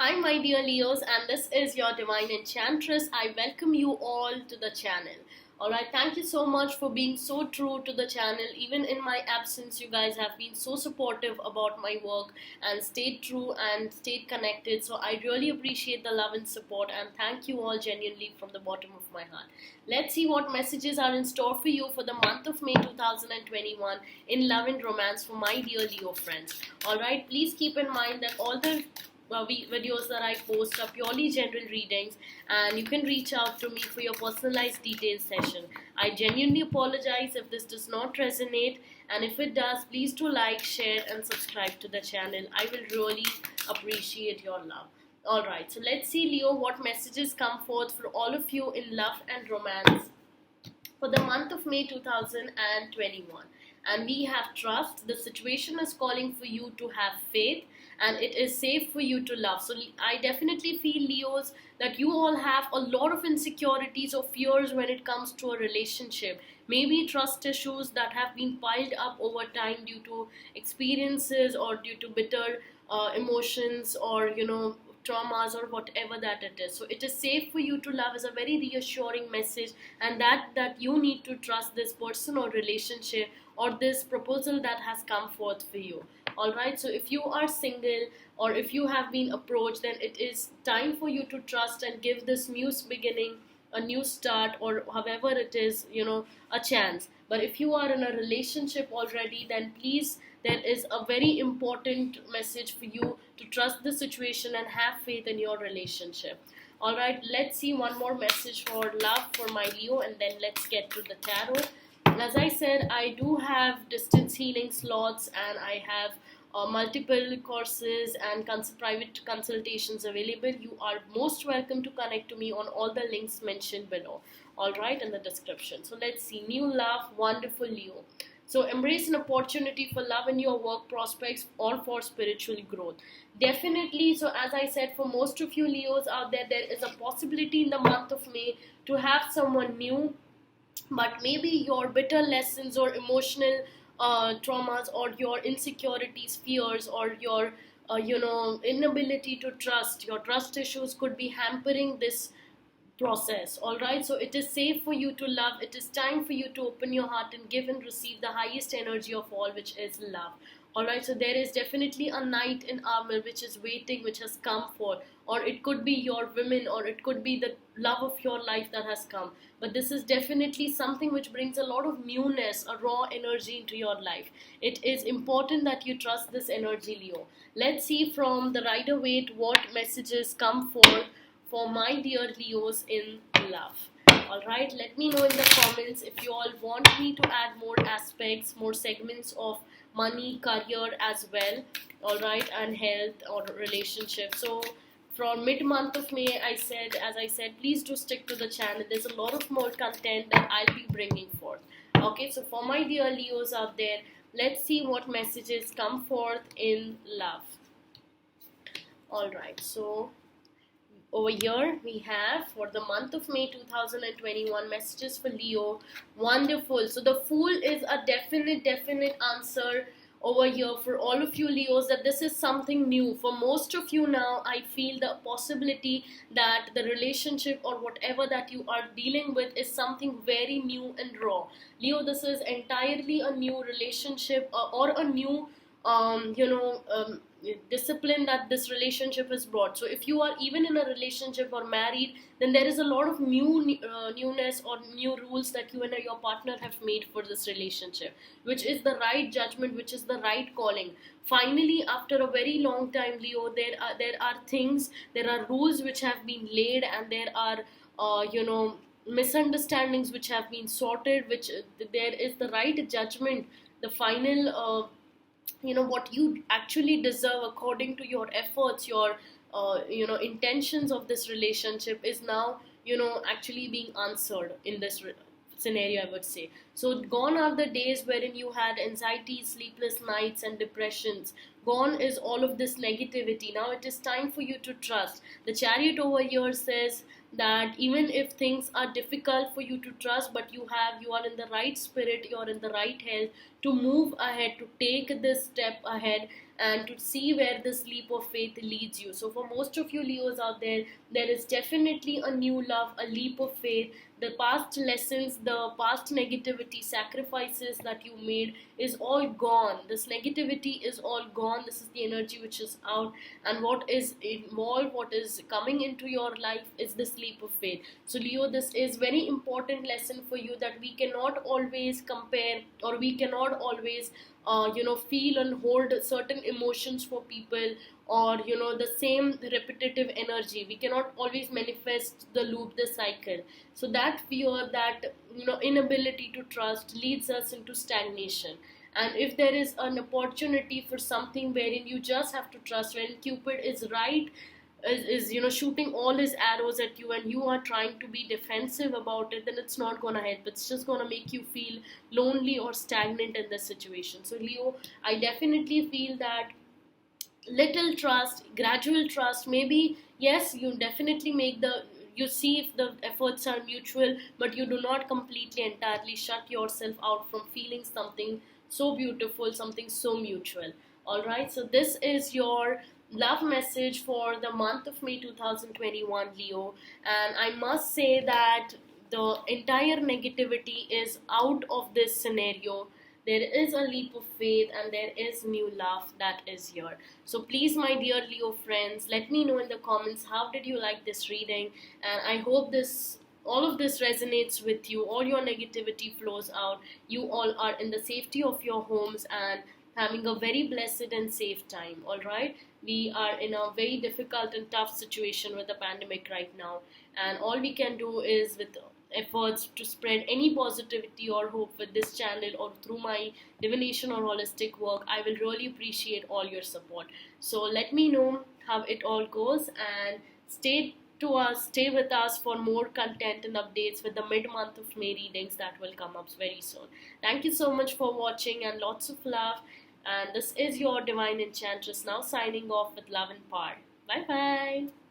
Hi, my dear Leos, and this is your Divine Enchantress. I welcome you all to the channel. Alright, thank you so much for being so true to the channel. Even in my absence, you guys have been so supportive about my work and stayed true and stayed connected. So, I really appreciate the love and support, and thank you all genuinely from the bottom of my heart. Let's see what messages are in store for you for the month of May 2021 in love and romance for my dear Leo friends. Alright, please keep in mind that all the videos that I post are purely general readings, and you can reach out to me for your personalized detailed session. I genuinely apologize if this does not resonate, and if it does, please do like, share, and subscribe to the channel. I will really appreciate your love. Alright, so let's see, Leo, what messages come forth for all of you in love and romance for the month of May 2021. And we have trust. The situation is calling for you to have faith, and it is safe for you to love. So, I definitely feel, Leos, that you all have a lot of insecurities or fears when it comes to a relationship. Maybe trust issues that have been piled up over time due to experiences or due to bitter emotions, or traumas, or whatever that it is. So it is safe for you to love is a very reassuring message, and that you need to trust this person or relationship or this proposal that has come forth for you. All right, so if you are single or if you have been approached, then it is time for you to trust and give this new beginning, a new start, or however it is, a chance. But if you are in a relationship already, then please, there is a very important message for you to trust the situation and have faith in your relationship. All right, let's see one more message for love for my Leo, and then let's get to the tarot. As I said, I do have distance healing slots, and I have multiple courses and private consultations available. You are most welcome to connect to me on all the links mentioned below, all right, in the description. So let's see. New love, wonderful Leo. So embrace an opportunity for love in your work prospects or for spiritual growth. Definitely. So as I said, for most of you Leos out there, there is a possibility in the month of May to have someone new, but maybe your bitter lessons or emotional traumas, or your insecurities, fears, or your inability to trust, your trust issues could be hampering this process. All right, so it is safe for you to love. It is time for you to open your heart and give and receive the highest energy of all, which is love. All right, so there is definitely a knight in armor which is waiting, which has come forth, or it could be your women, or it could be the love of your life that has come. But this is definitely something which brings a lot of newness, a raw energy into your life. It is important that you trust this energy, Leo. Let's see from the Rider Waite what messages come forth for my dear Leos in love. Alright, let me know in the comments if you all want me to add more aspects, more segments of money, career as well, alright, and health or relationship. So from mid-month of May, as I said, please do stick to the channel. There's a lot of more content that I'll be bringing forth. Okay, so for my dear Leos out there, let's see what messages come forth in love. Alright, so over here we have for the month of May 2021 messages for Leo. Wonderful. So the Fool is a definite answer over here for all of you Leos, that this is something new for most of you. Now I feel the possibility that the relationship or whatever that you are dealing with is something very new and raw. Leo, this is entirely a new relationship, or a new discipline that this relationship has brought. So if you are even in a relationship or married, then there is a lot of newness or new rules that you and your partner have made for this relationship, which is the right judgment, which is the right calling. Finally, after a very long time, Leo, there are rules which have been laid, and there are misunderstandings which have been sorted, which there is the right judgment, the final what you actually deserve according to your efforts, your intentions of this relationship is now actually being answered in this scenario, I would say. So gone are the days wherein you had anxiety, sleepless nights, and depressions. Gone is all of this negativity. Now it is time for you to trust. The Chariot over here says that even if things are difficult for you to trust, but you are in the right spirit, you are in the right health to move ahead, to take this step ahead, and to see where this leap of faith leads you. So for most of you Leos out there, there is definitely a new love, a leap of faith. The past lessons, the past negativity, sacrifices that you made is all gone. This negativity is all gone. This is the energy which is out, and what is involved, what is coming into your life is this leap of faith. So Leo, this is very important lesson for you, that we cannot always compare, or we cannot always feel and hold certain emotions for people, or the same repetitive energy. We cannot always manifest the loop, the cycle. So that fear, that inability to trust leads us into stagnation. And if there is an opportunity for something wherein you just have to trust, when Cupid is right, is shooting all his arrows at you, and you are trying to be defensive about it, then it's not going to help. It's just going to make you feel lonely or stagnant in this situation. So Leo, I definitely feel that little trust, gradual trust, maybe yes, you definitely make the, you see if the efforts are mutual, but you do not completely entirely shut yourself out from feeling something so beautiful, something so mutual. All right, so this is your love message for the month of May 2021, Leo. And I must say that the entire negativity is out of this scenario. There is a leap of faith, and there is new love that is here. So please, my dear Leo friends, let me know in the comments, how did you like this reading? And I hope this, all of this resonates with you. All your negativity flows out. You all are in the safety of your homes and having a very blessed and safe time. All right, we are in a very difficult and tough situation with the pandemic right now, and all we can do is, with efforts to spread any positivity or hope with this channel or through my divination or holistic work, I will really appreciate all your support. So let me know how it all goes, and stay with us for more content and updates with the mid-month of May readings that will come up very soon. Thank you so much for watching, and lots of love. And this is your Divine Enchantress now, signing off with love and power. Bye bye.